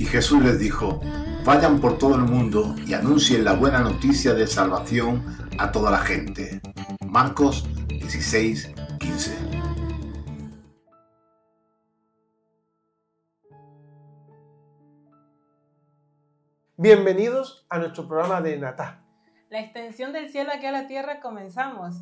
Y Jesús les dijo: vayan por todo el mundo y anuncien la buena noticia de salvación a toda la gente. Marcos 16:15. Bienvenidos a nuestro programa de Natá. La extensión del cielo aquí a la tierra, comenzamos.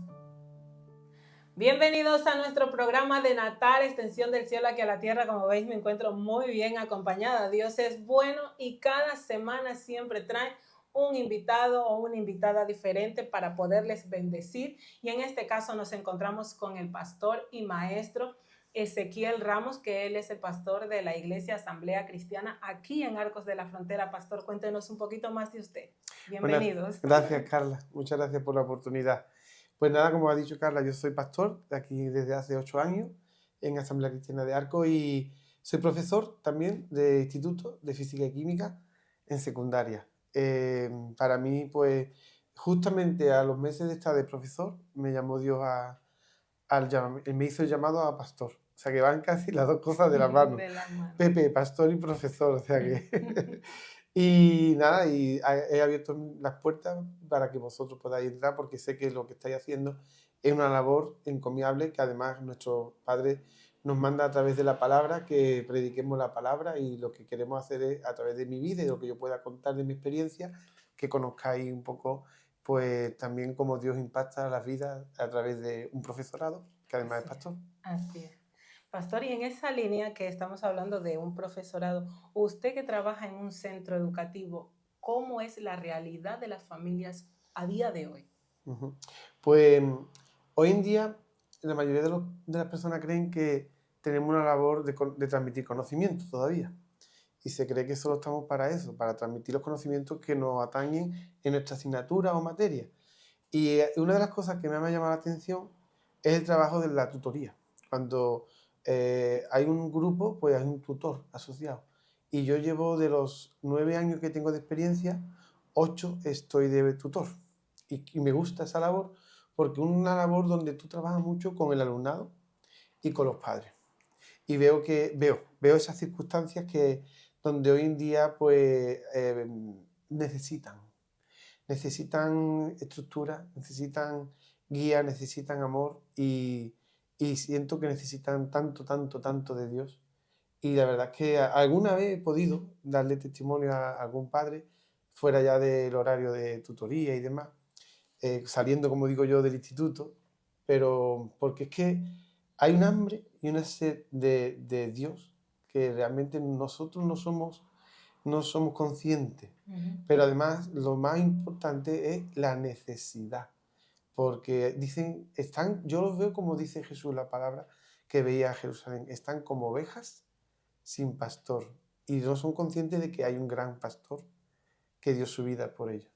Bienvenidos a nuestro programa de Natal, extensión del cielo aquí a la tierra. Como veis, me encuentro muy bien acompañada. Dios es bueno y cada semana siempre trae un invitado o una invitada diferente para poderles bendecir. Y en este caso nos encontramos con el pastor y maestro Ezequiel Ramos, que él es el pastor de la Iglesia Asamblea Cristiana aquí en Arcos de la Frontera. Pastor, cuéntenos un poquito más de usted. Bienvenidos. Gracias, Carla. Muchas gracias por la oportunidad. Pues nada, como ha dicho Carla, yo soy pastor de aquí desde hace 8 años en Asamblea Cristiana de Arcos y soy profesor también de Instituto de Física y Química en secundaria. Para mí, pues, justamente a los meses de estar de profesor, me llamó Dios me hizo el llamado a pastor. O sea, que van casi las dos cosas de la mano. Pepe, pastor y profesor, o sea que... Y nada, he abierto las puertas para que vosotros podáis entrar, porque sé que lo que estáis haciendo es una labor encomiable, que además nuestro Padre nos manda a través de la palabra, que prediquemos la palabra, y lo que queremos hacer es, a través de mi vida y lo que yo pueda contar de mi experiencia, que conozcáis un poco, pues también cómo Dios impacta las vidas a través de un profesorado, que además es pastor. Así es. Pastor, y en esa línea que estamos hablando de un profesorado, usted que trabaja en un centro educativo, ¿cómo es la realidad de las familias a día de hoy? Pues hoy en día la mayoría de las personas creen que tenemos una labor de transmitir conocimientos todavía. Y se cree que solo estamos para eso, para transmitir los conocimientos que nos atañen en nuestra asignatura o materia. Y una de las cosas que me ha llamado la atención es el trabajo de la tutoría. Cuando hay un grupo, pues hay un tutor asociado. Y yo llevo, de los 9 años que tengo de experiencia, 8 estoy de tutor. Y me gusta esa labor, porque es una labor donde tú trabajas mucho con el alumnado y con los padres. Y veo esas circunstancias donde hoy en día pues necesitan estructura, necesitan guía, necesitan amor, y siento que necesitan tanto de Dios. Y la verdad es que alguna vez he podido darle testimonio a algún padre fuera ya del horario de tutoría y demás, saliendo, como digo yo, del instituto, pero porque es que hay un hambre y una sed de Dios que realmente nosotros no somos conscientes. Pero además lo más importante es la necesidad, porque dicen, yo los veo como dice Jesús, la palabra que veía a Jerusalén, están como ovejas sin pastor, y no son conscientes de que hay un gran pastor que dio su vida por ellos.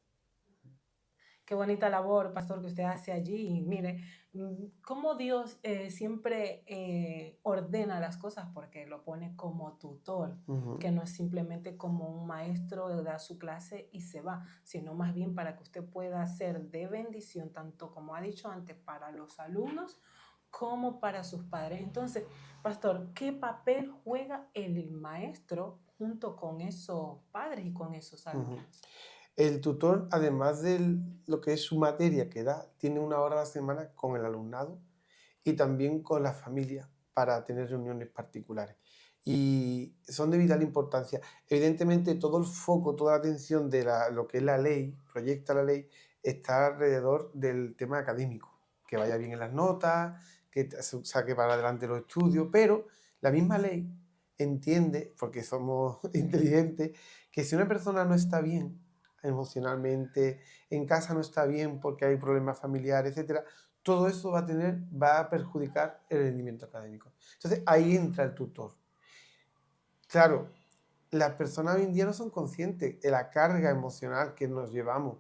Qué bonita labor, pastor, que usted hace allí. Y mire, cómo Dios siempre ordena las cosas, porque lo pone como tutor, que no es simplemente como un maestro que da su clase y se va, sino más bien para que usted pueda ser de bendición, tanto como ha dicho antes, para los alumnos como para sus padres. Entonces, pastor, ¿qué papel juega el maestro junto con esos padres y con esos alumnos? El tutor, además de lo que es su materia que da, tiene 1 hora a la semana con el alumnado y también con la familia para tener reuniones particulares. Y son de vital importancia. Evidentemente, todo el foco, toda la atención de lo que es la ley, proyecta la ley, está alrededor del tema académico. Que vaya bien en las notas, que saque para adelante los estudios, pero la misma ley entiende, porque somos inteligentes, que si una persona no está bien emocionalmente, en casa no está bien porque hay problemas familiares, etcétera, todo eso va a perjudicar el rendimiento académico. Entonces ahí entra el tutor. Claro, las personas hoy en día no son conscientes de la carga emocional que nos llevamos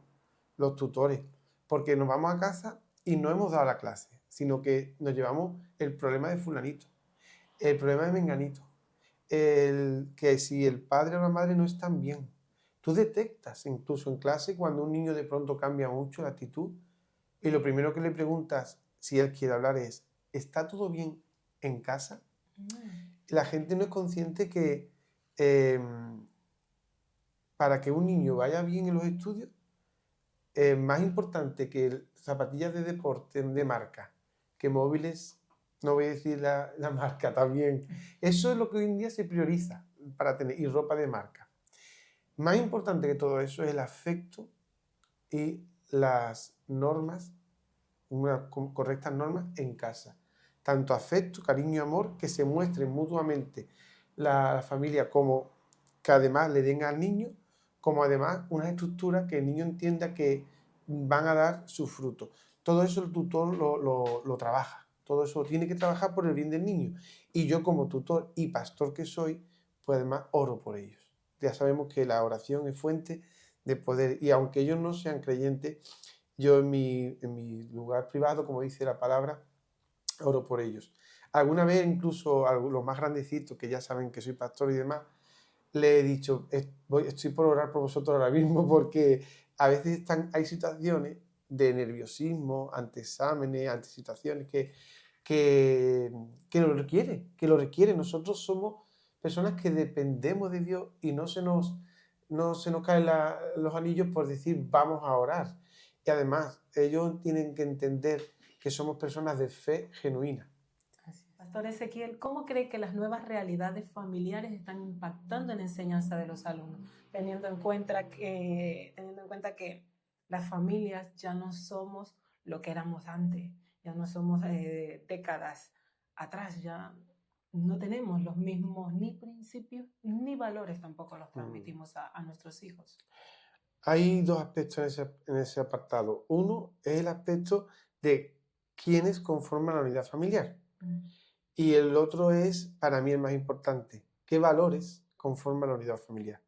los tutores, porque nos vamos a casa y no hemos dado la clase, sino que nos llevamos el problema de fulanito, el problema de menganito, que si el padre o la madre no están bien. Tú detectas incluso en clase cuando un niño de pronto cambia mucho la actitud, y lo primero que le preguntas, si él quiere hablar, es: ¿está todo bien en casa? La gente no es consciente que para que un niño vaya bien en los estudios, es más importante que zapatillas de deporte de marca, que móviles, no voy a decir la marca también. Eso es lo que hoy en día se prioriza para tener, y ropa de marca. Más importante que todo eso es el afecto y las normas, unas correctas normas en casa. Tanto afecto, cariño y amor, que se muestren mutuamente la familia, como que además le den al niño, como además unas estructuras que el niño entienda que van a dar su fruto. Todo eso el tutor lo trabaja, todo eso tiene que trabajar por el bien del niño. Y yo como tutor y pastor que soy, pues además oro por ellos. Ya sabemos que la oración es fuente de poder, y aunque ellos no sean creyentes, yo en mi lugar privado, como dice la palabra, oro por ellos. Alguna vez incluso a los más grandecitos, que ya saben que soy pastor y demás, le he dicho, estoy por orar por vosotros ahora mismo, porque a veces hay situaciones de nerviosismo ante exámenes, ante situaciones que lo requieren. Nosotros somos personas que dependemos de Dios y no se nos caen los anillos por decir vamos a orar. Y además, ellos tienen que entender que somos personas de fe genuina. Pastor Ezequiel, ¿cómo cree que las nuevas realidades familiares están impactando en la enseñanza de los alumnos? Teniendo en cuenta que las familias ya no somos lo que éramos antes, ya no somos décadas atrás, ya no tenemos los mismos ni principios ni valores, tampoco los transmitimos a nuestros hijos. Hay dos aspectos en ese apartado. Uno es el aspecto de quiénes conforman la unidad familiar. Y el otro es, para mí, el más importante, qué valores conforman la unidad familiar.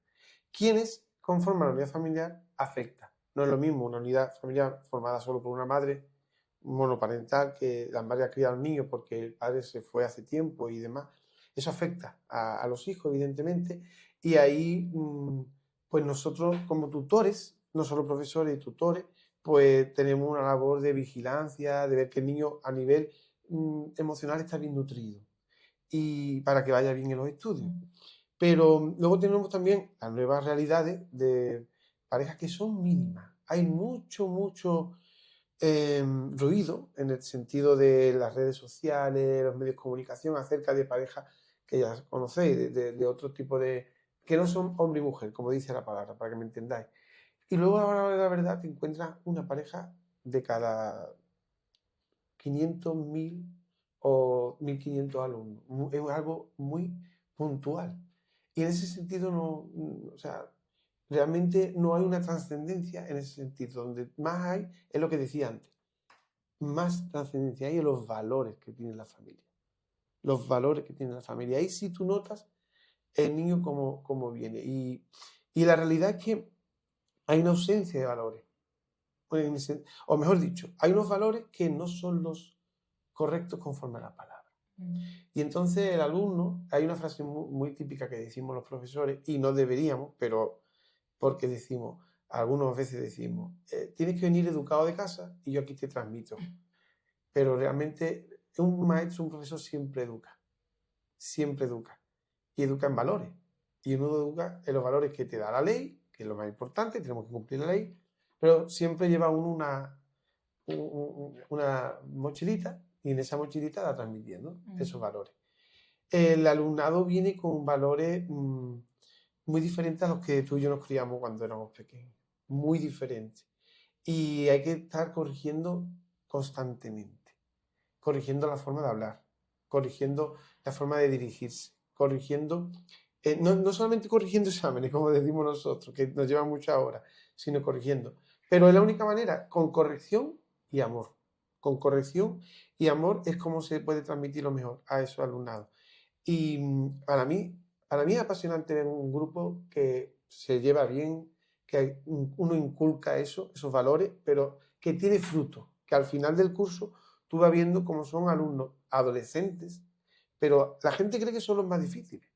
¿Quiénes conforman la unidad familiar? Afecta. No es lo mismo una unidad familiar formada solo por una madre monoparental, que la madre ha criado al niño porque el padre se fue hace tiempo y demás. Eso afecta a los hijos, evidentemente, y ahí pues nosotros como tutores, no solo profesores y tutores, pues tenemos una labor de vigilancia, de ver que el niño a nivel emocional está bien nutrido y para que vaya bien en los estudios. Pero luego tenemos también las nuevas realidades de parejas que son mínimas. Hay mucho ruido en el sentido de las redes sociales, los medios de comunicación acerca de parejas que ya conocéis, de otro tipo de... que no son hombre y mujer, como dice la palabra, para que me entendáis. Y luego a la hora de la verdad te encuentras una pareja de cada 500, 1000 o 1500 alumnos. Es algo muy puntual. Y en ese sentido o sea, realmente no hay una trascendencia en ese sentido. Donde más hay, es lo que decía antes, más trascendencia hay en los valores que tiene la familia. Los valores que tiene la familia. Ahí sí tú notas el niño cómo viene. Y la realidad es que hay una ausencia de valores. O mejor dicho, hay unos valores que no son los correctos conforme a la palabra. Y entonces el alumno, hay una frase muy típica que decimos los profesores, y no deberíamos, pero porque decimos, algunas veces decimos, tienes que venir educado de casa y yo aquí te transmito. Pero realmente un maestro, un profesor siempre educa, y educa en valores. Y uno educa en los valores que te da la ley, que es lo más importante, tenemos que cumplir la ley, pero siempre lleva uno una mochilita, y en esa mochilita va transmitiendo esos valores. El alumnado viene con valores muy diferentes a los que tú y yo nos criamos cuando éramos pequeños, muy diferentes. Y hay que estar corrigiendo constantemente, corrigiendo la forma de hablar, corrigiendo la forma de dirigirse, corrigiendo, no solamente corrigiendo exámenes, como decimos nosotros, que nos llevan muchas horas, sino corrigiendo. Pero es la única manera, con corrección y amor. Con corrección y amor es como se puede transmitir lo mejor a esos alumnados. Y para mí es apasionante ver un grupo que se lleva bien, que uno inculca esos valores, pero que tiene fruto, que al final del curso tú vas viendo cómo son alumnos adolescentes, pero la gente cree que son los más difíciles.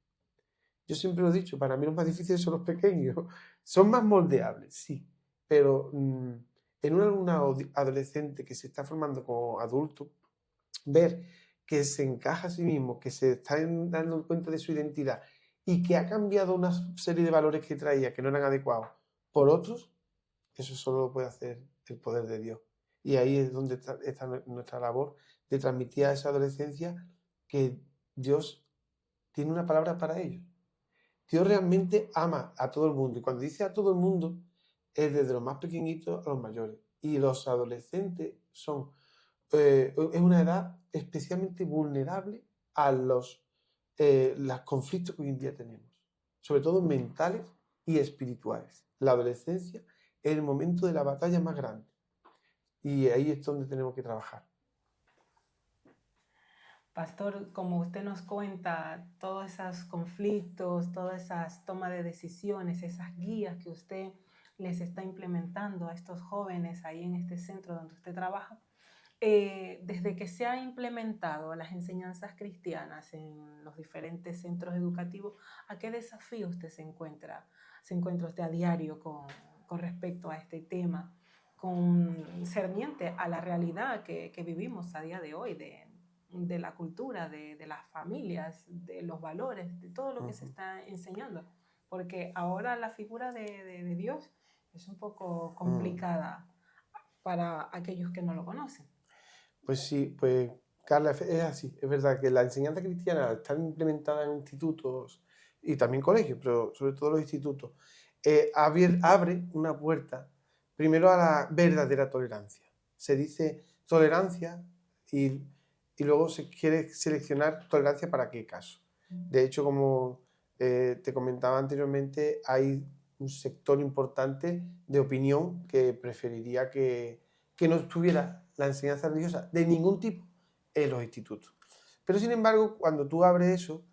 Yo siempre lo he dicho, para mí los más difíciles son los pequeños. Son más moldeables, sí, pero en un alumnado adolescente que se está formando como adulto, ver que se encaja a sí mismo, que se está dando cuenta de su identidad y que ha cambiado una serie de valores que traía que no eran adecuados por otros, eso solo lo puede hacer el poder de Dios. Y ahí es donde está nuestra labor de transmitir a esa adolescencia que Dios tiene una palabra para ellos. Dios realmente ama a todo el mundo. Y cuando dice a todo el mundo, es desde los más pequeñitos a los mayores. Y los adolescentes es una edad especialmente vulnerable a los conflictos que hoy en día tenemos, sobre todo mentales y espirituales. La adolescencia es el momento de la batalla más grande y ahí es donde tenemos que trabajar. Pastor, como usted nos cuenta, todos esos conflictos, todas esas tomas de decisiones, esas guías que usted les está implementando a estos jóvenes ahí en este centro donde usted trabaja, desde que se ha implementado las enseñanzas cristianas en los diferentes centros educativos, ¿a qué desafío usted se encuentra usted a diario con respecto a este tema, concerniente a la realidad que vivimos a día de hoy, de la cultura, de las familias, de los valores, de todo lo que se está enseñando? Porque ahora la figura de Dios es un poco complicada para aquellos que no lo conocen. Pues sí, pues Carla, es así, es verdad que la enseñanza cristiana está implementada en institutos y también colegios, pero sobre todo los institutos, abre una puerta primero a la verdadera tolerancia. Se dice tolerancia y luego se quiere seleccionar tolerancia para qué caso. De hecho, como te comentaba anteriormente, hay un sector importante de opinión que preferiría que no estuviera la enseñanza religiosa de ningún tipo en los institutos. Pero sin embargo, cuando tú abres eso,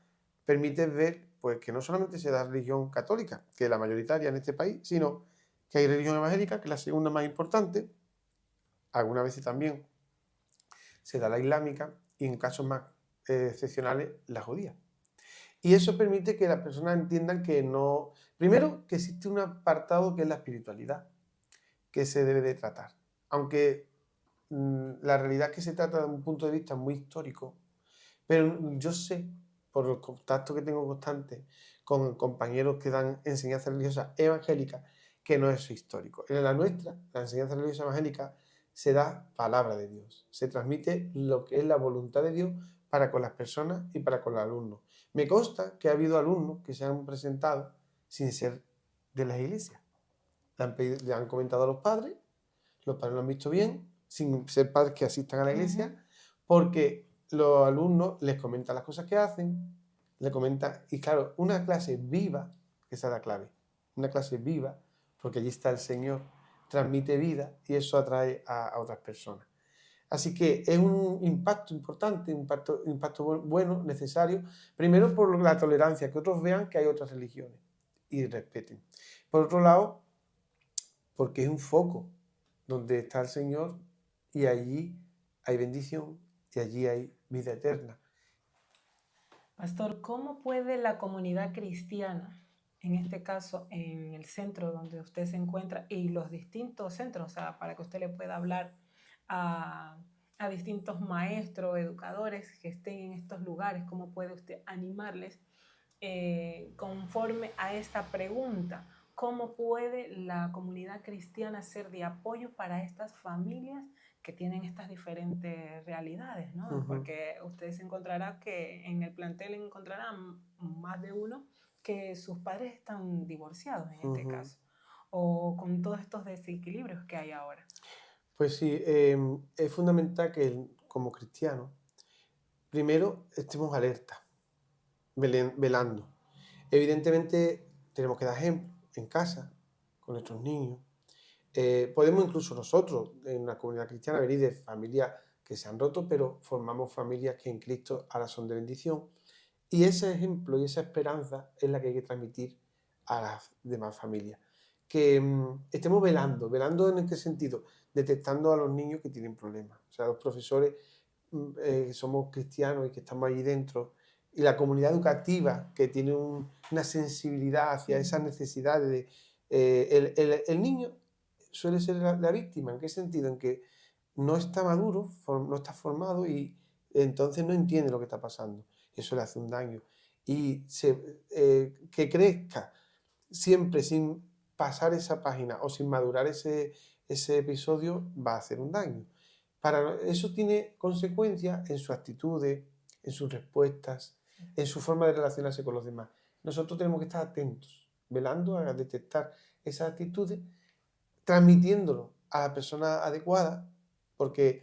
permites ver pues, que no solamente se da religión católica, que es la mayoritaria en este país, sino que hay religión evangélica, que es la segunda más importante, algunas veces también se da la islámica y en casos más excepcionales la judía. Y eso permite que las personas entiendan que no... Primero, que existe un apartado que es la espiritualidad, que se debe de tratar. Aunque la realidad es que se trata de un punto de vista muy histórico, pero yo sé, por el contacto que tengo constante con compañeros que dan enseñanza religiosa evangélica, que no es histórico. En la nuestra, la enseñanza religiosa evangélica, se da palabra de Dios, se transmite lo que es la voluntad de Dios para con las personas y para con los alumnos. Me consta que ha habido alumnos que se han presentado sin ser de las iglesias. Le han comentado a los padres lo han visto bien, sin ser padres que asistan a la iglesia, porque los alumnos les comentan las cosas que hacen, les comentan, y claro, una clase viva, esa es la clave, una clase viva, porque allí está el Señor, transmite vida y eso atrae a otras personas. Así que es un impacto importante, un impacto bueno, necesario, primero por la tolerancia, que otros vean que hay otras religiones y respeten. Por otro lado, porque es un foco donde está el Señor y allí hay bendición y allí hay vida eterna. Pastor, ¿cómo puede la comunidad cristiana, en este caso en el centro donde usted se encuentra y los distintos centros, o sea, para que usted le pueda hablar a distintos maestros, educadores que estén en estos lugares, cómo puede usted animarles conforme a esta pregunta? ¿Cómo puede la comunidad cristiana ser de apoyo para estas familias que tienen estas diferentes realidades, ¿no? Porque ustedes encontrarán que en el plantel encontrarán más de uno que sus padres están divorciados en este caso, o con todos estos desequilibrios que hay ahora. Pues sí, es fundamental que como cristianos, primero estemos alerta, velando. Evidentemente tenemos que dar ejemplo en casa, con nuestros niños. Podemos incluso nosotros, en la comunidad cristiana, venir de familias que se han roto, pero formamos familias que en Cristo ahora son de bendición. Y ese ejemplo y esa esperanza es la que hay que transmitir a las demás familias. Que estemos velando en qué sentido, detectando a los niños que tienen problemas. O sea, los profesores que somos cristianos y que estamos allí dentro, y la comunidad educativa que tiene una sensibilidad hacia esas necesidades. El niño suele ser la víctima. ¿En qué sentido? En que no está maduro, no está formado y entonces no entiende lo que está pasando. Eso le hace un daño. y que crezca siempre sin pasar esa página o sin madurar ese episodio, va a hacer un daño. Eso tiene consecuencias en sus actitudes, en sus respuestas, en su forma de relacionarse con los demás. Nosotros tenemos que estar atentos, velando a detectar esas actitudes, transmitiéndolo a la persona adecuada, porque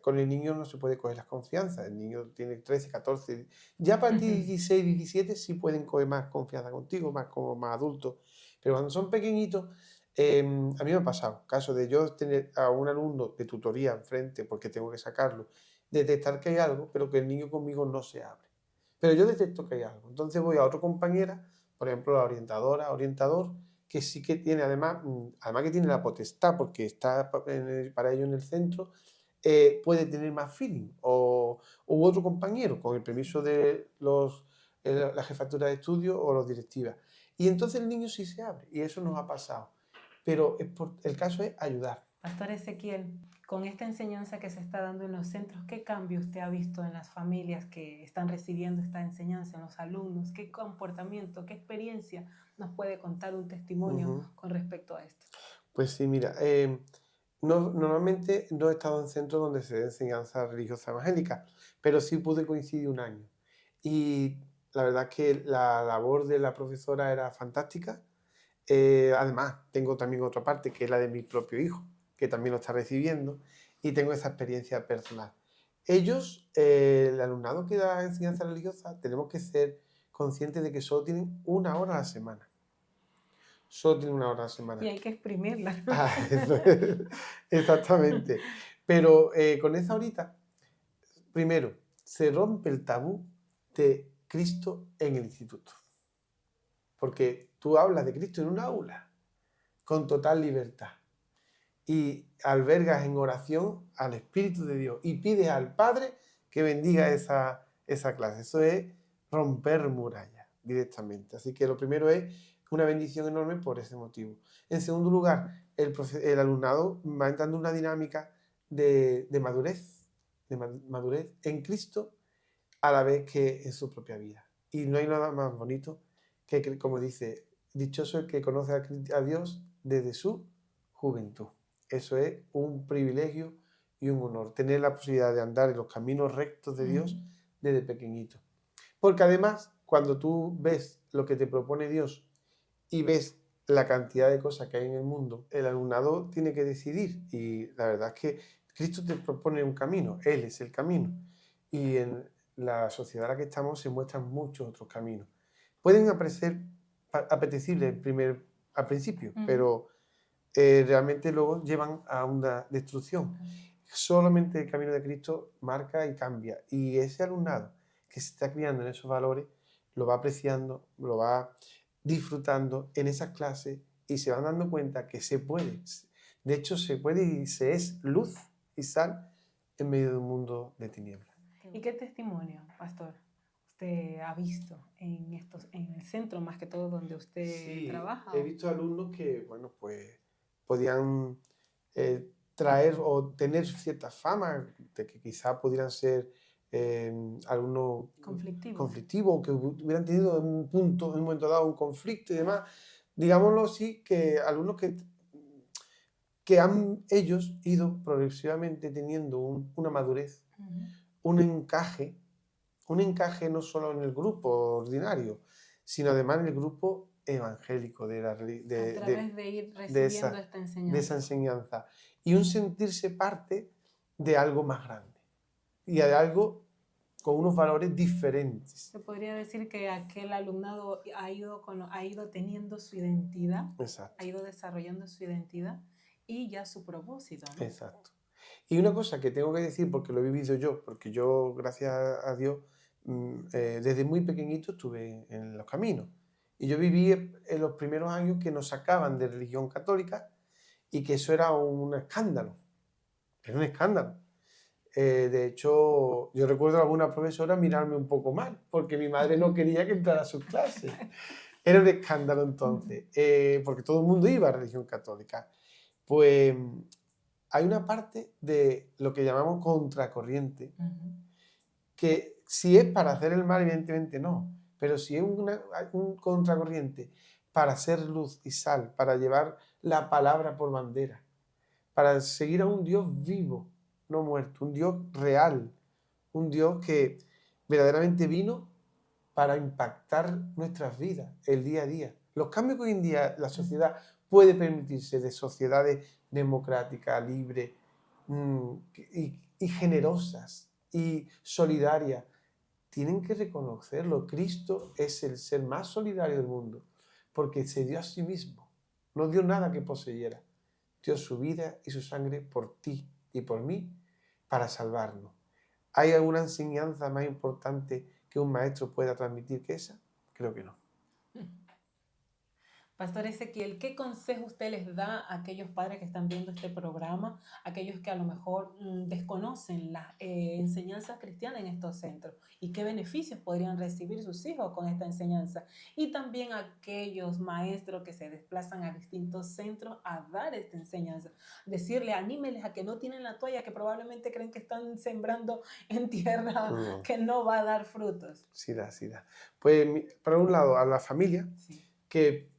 con el niño no se puede coger las confianzas. El niño tiene 13, 14, ya a partir de 16, 17 sí pueden coger más confianza contigo, más como más adultos. Pero cuando son pequeñitos, a mí me ha pasado, caso de yo tener a un alumno de tutoría enfrente, porque tengo que sacarlo, detectar que hay algo, pero que el niño conmigo no se abre. Pero yo detecto que hay algo. Entonces voy a otra compañera, por ejemplo, la orientadora, orientador, que sí que tiene además que tiene la potestad, porque está para ello en el centro, puede tener más feeling, u otro compañero, con el permiso de la jefatura de estudio o los directivas. Y entonces el niño sí se abre, y eso nos ha pasado. Pero el caso es ayudar. Pastor Ezequiel, con esta enseñanza que se está dando en los centros, ¿qué cambio usted ha visto en las familias que están recibiendo esta enseñanza, en los alumnos? ¿Qué comportamiento, qué experiencia nos puede contar un testimonio con respecto a esto? Pues sí, mira, normalmente no he estado en centros donde se dé enseñanza religiosa evangélica, pero sí pude coincidir un año. Y la verdad es que la labor de la profesora era fantástica. Además, tengo también otra parte, que es la de mi propio hijo, que también lo está recibiendo, y tengo esa experiencia personal. Ellos, el alumnado que da enseñanza religiosa, tenemos que ser conscientes de que solo tienen 1 hora a la semana. Solo tienen 1 hora a la semana. Y hay que exprimirla. Exactamente. Pero con esa horita, primero, se rompe el tabú de Cristo en el instituto. Porque tú hablas de Cristo en un aula, con total libertad. Y albergas en oración al Espíritu de Dios y pides al Padre que bendiga esa clase. Eso es romper murallas directamente. Así que lo primero es una bendición enorme por ese motivo. En segundo lugar, el alumnado va entrando en una dinámica de madurez en Cristo a la vez que en su propia vida. Y no hay nada más bonito que como dice, dichoso el que conoce a Dios desde su juventud. Eso es un privilegio y un honor, tener la posibilidad de andar en los caminos rectos de Dios desde pequeñito. Porque además, cuando tú ves lo que te propone Dios y ves la cantidad de cosas que hay en el mundo, el alumnado tiene que decidir. Y la verdad es que Cristo te propone un camino, Él es el camino. Y en la sociedad en la que estamos se muestran muchos otros caminos. Pueden parecer apetecibles al principio, pero realmente luego llevan a una destrucción. Solamente el camino de Cristo marca y cambia. Y ese alumnado que se está criando en esos valores lo va apreciando, lo va disfrutando en esas clases y se van dando cuenta que se puede. De hecho, se puede y se es luz y sal en medio de un mundo de tinieblas. ¿Y qué testimonio, pastor, usted ha visto en el centro, más que todo, donde usted trabaja? He visto alumnos que, bueno, pues podían traer o tener cierta fama, de que quizá pudieran ser alumnos conflictivos, o que hubieran tenido en un momento dado un conflicto y demás. Digámoslo así, que alumnos que han ellos ido progresivamente teniendo una madurez, un encaje no solo en el grupo ordinario, sino además en el grupo evangélico a través de ir recibiendo de esa enseñanza, y un sentirse parte de algo más grande y de algo con unos valores diferentes. Se podría decir que aquel alumnado ha ido teniendo su identidad. Exacto. Ha ido desarrollando su identidad y ya su propósito, ¿no? Exacto. Y una cosa que tengo que decir, porque lo he vivido yo, porque yo, gracias a Dios, desde muy pequeñito estuve en los caminos. Y yo viví en los primeros años que nos sacaban de religión católica y que eso era un escándalo. Era un escándalo. De hecho, yo recuerdo a alguna profesora mirarme un poco mal, porque mi madre no quería que entrara a sus clases. Era un escándalo entonces, porque todo el mundo iba a religión católica. Pues hay una parte de lo que llamamos contracorriente, que si es para hacer el mal, evidentemente no, pero si es un contracorriente para ser luz y sal, para llevar la palabra por bandera, para seguir a un Dios vivo, no muerto, un Dios real, un Dios que verdaderamente vino para impactar nuestras vidas, el día a día. Los cambios que hoy en día la sociedad puede permitirse, de sociedades democráticas, libres y generosas y solidarias, tienen que reconocerlo. Cristo es el ser más solidario del mundo, porque se dio a sí mismo, no dio nada que poseyera, dio su vida y su sangre por ti y por mí para salvarnos. ¿Hay alguna enseñanza más importante que un maestro pueda transmitir que esa? Creo que no. Pastor Ezequiel, ¿qué consejo usted les da a aquellos padres que están viendo este programa, aquellos que a lo mejor desconocen las enseñanzas cristianas en estos centros y qué beneficios podrían recibir sus hijos con esta enseñanza? Y también a aquellos maestros que se desplazan a distintos centros a dar esta enseñanza. Decirle, anímeles a que no tienen la toalla, que probablemente creen que están sembrando en tierra que no va a dar frutos. Sí da. Pues, por un lado, a la familia, Sí. que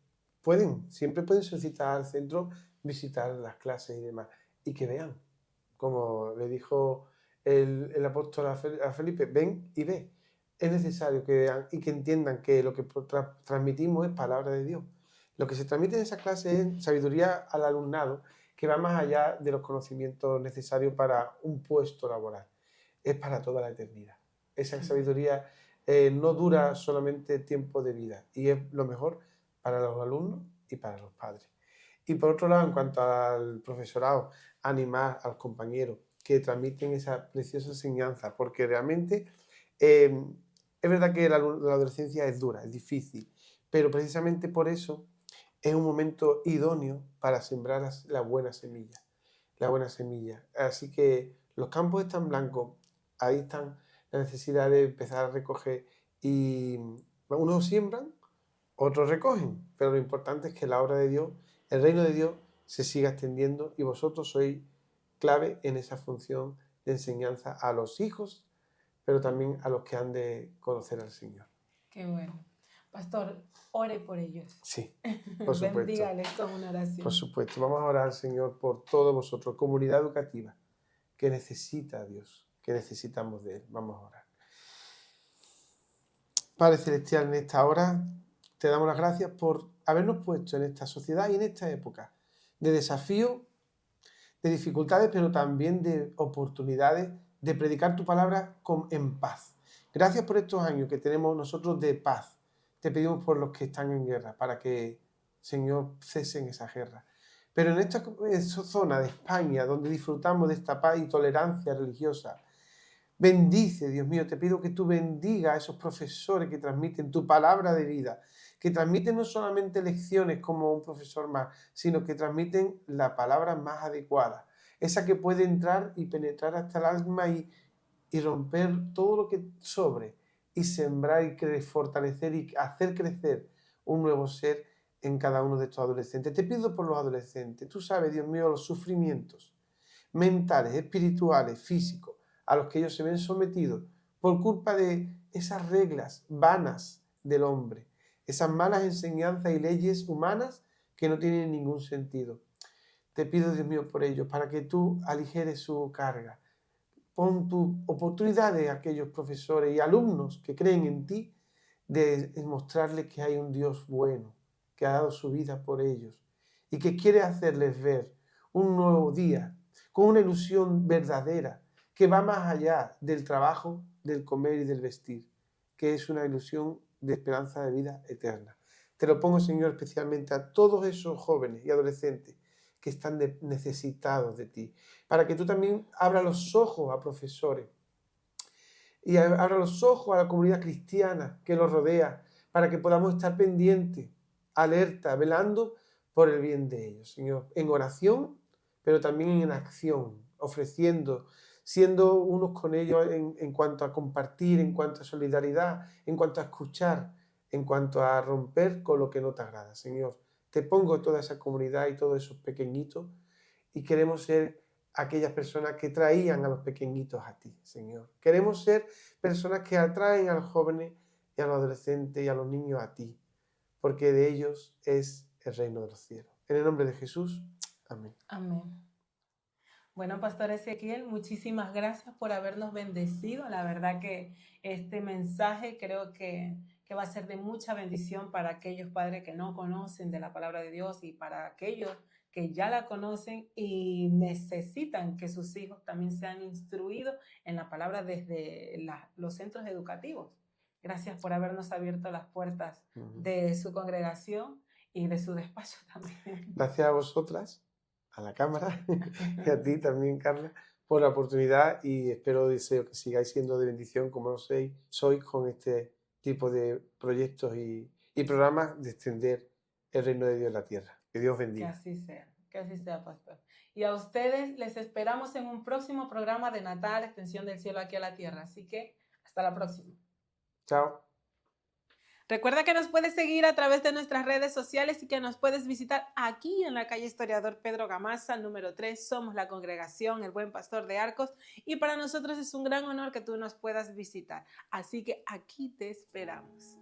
siempre pueden solicitar al centro, visitar las clases y demás, y que vean, como le dijo el apóstol a Felipe, ven y ve. Es necesario que vean y que entiendan que lo que transmitimos es palabra de Dios. Lo que se transmite en esa clase es sabiduría al alumnado, que va más allá de los conocimientos necesarios para un puesto laboral. Es para toda la eternidad. Esa sabiduría no dura solamente tiempo de vida, y es lo mejor para los alumnos y para los padres. Y por otro lado, en cuanto al profesorado, animar a los compañeros que transmiten esa preciosa enseñanza, porque realmente es verdad que la adolescencia es dura, es difícil, pero precisamente por eso es un momento idóneo para sembrar la buena semilla, la buena semilla. Así que los campos están blancos, ahí están la necesidad de empezar a recoger, y unos siembran, otros recogen, pero lo importante es que la obra de Dios, el reino de Dios, se siga extendiendo, y vosotros sois clave en esa función de enseñanza a los hijos, pero también a los que han de conocer al Señor. Qué bueno. Pastor, ore por ellos. Sí, por supuesto. Bendígales con una oración. Por supuesto. Vamos a orar al Señor por todos vosotros, comunidad educativa, que necesita a Dios, que necesitamos de Él. Vamos a orar. Padre Celestial, en esta hora te damos las gracias por habernos puesto en esta sociedad y en esta época de desafío, de dificultades, pero también de oportunidades de predicar tu palabra en paz. Gracias por estos años que tenemos nosotros de paz. Te pedimos por los que están en guerra, para que, Señor, cesen esa guerra. Pero en esta zona de España, donde disfrutamos de esta paz y tolerancia religiosa, bendice, Dios mío, te pido que tú bendiga a esos profesores que transmiten tu palabra de vida, que transmiten no solamente lecciones como un profesor más, sino que transmiten la palabra más adecuada, esa que puede entrar y penetrar hasta el alma y romper todo lo que sobre, y sembrar y fortalecer y hacer crecer un nuevo ser en cada uno de estos adolescentes. Te pido por los adolescentes, tú sabes, Dios mío, los sufrimientos mentales, espirituales, físicos, a los que ellos se ven sometidos por culpa de esas reglas vanas del hombre, esas malas enseñanzas y leyes humanas que no tienen ningún sentido. Te pido, Dios mío, por ellos, para que tú aligeres su carga. Pon tu oportunidad de aquellos profesores y alumnos que creen en ti, de mostrarles que hay un Dios bueno, que ha dado su vida por ellos y que quiere hacerles ver un nuevo día con una ilusión verdadera que va más allá del trabajo, del comer y del vestir, que es una ilusión de esperanza de vida eterna. Te lo pongo, Señor, especialmente a todos esos jóvenes y adolescentes que están necesitados de ti, para que tú también abras los ojos a profesores y abra los ojos a la comunidad cristiana que los rodea, para que podamos estar pendientes, alerta, velando por el bien de ellos, Señor, en oración, pero también en acción, ofreciendo, siendo unos con ellos en cuanto a compartir, en cuanto a solidaridad, en cuanto a escuchar, en cuanto a romper con lo que no te agrada, Señor. Te pongo toda esa comunidad y todos esos pequeñitos, y queremos ser aquellas personas que traían a los pequeñitos a ti, Señor. Queremos ser personas que atraen a los jóvenes y a los adolescentes y a los niños a ti, porque de ellos es el reino de los cielos. En el nombre de Jesús, amén. Amén. Bueno, Pastor Ezequiel, muchísimas gracias por habernos bendecido. La verdad que este mensaje creo que va a ser de mucha bendición para aquellos padres que no conocen de la palabra de Dios y para aquellos que ya la conocen y necesitan que sus hijos también sean instruidos en la palabra desde los centros educativos. Gracias por habernos abierto las puertas de su congregación y de su despacho también. Gracias a vosotras, a la cámara y a ti también, Carla, por la oportunidad, y deseo que sigáis siendo de bendición como sois con este tipo de proyectos y programas de extender el reino de Dios en la tierra. Que Dios bendiga. Que así sea, Pastor. Y a ustedes les esperamos en un próximo programa de Natal, Extensión del Cielo aquí a la Tierra. Así que hasta la próxima. Chao. Recuerda que nos puedes seguir a través de nuestras redes sociales y que nos puedes visitar aquí en la calle Historiador Pedro Gamasa, número 3. Somos la congregación El Buen Pastor de Arcos y para nosotros es un gran honor que tú nos puedas visitar. Así que aquí te esperamos.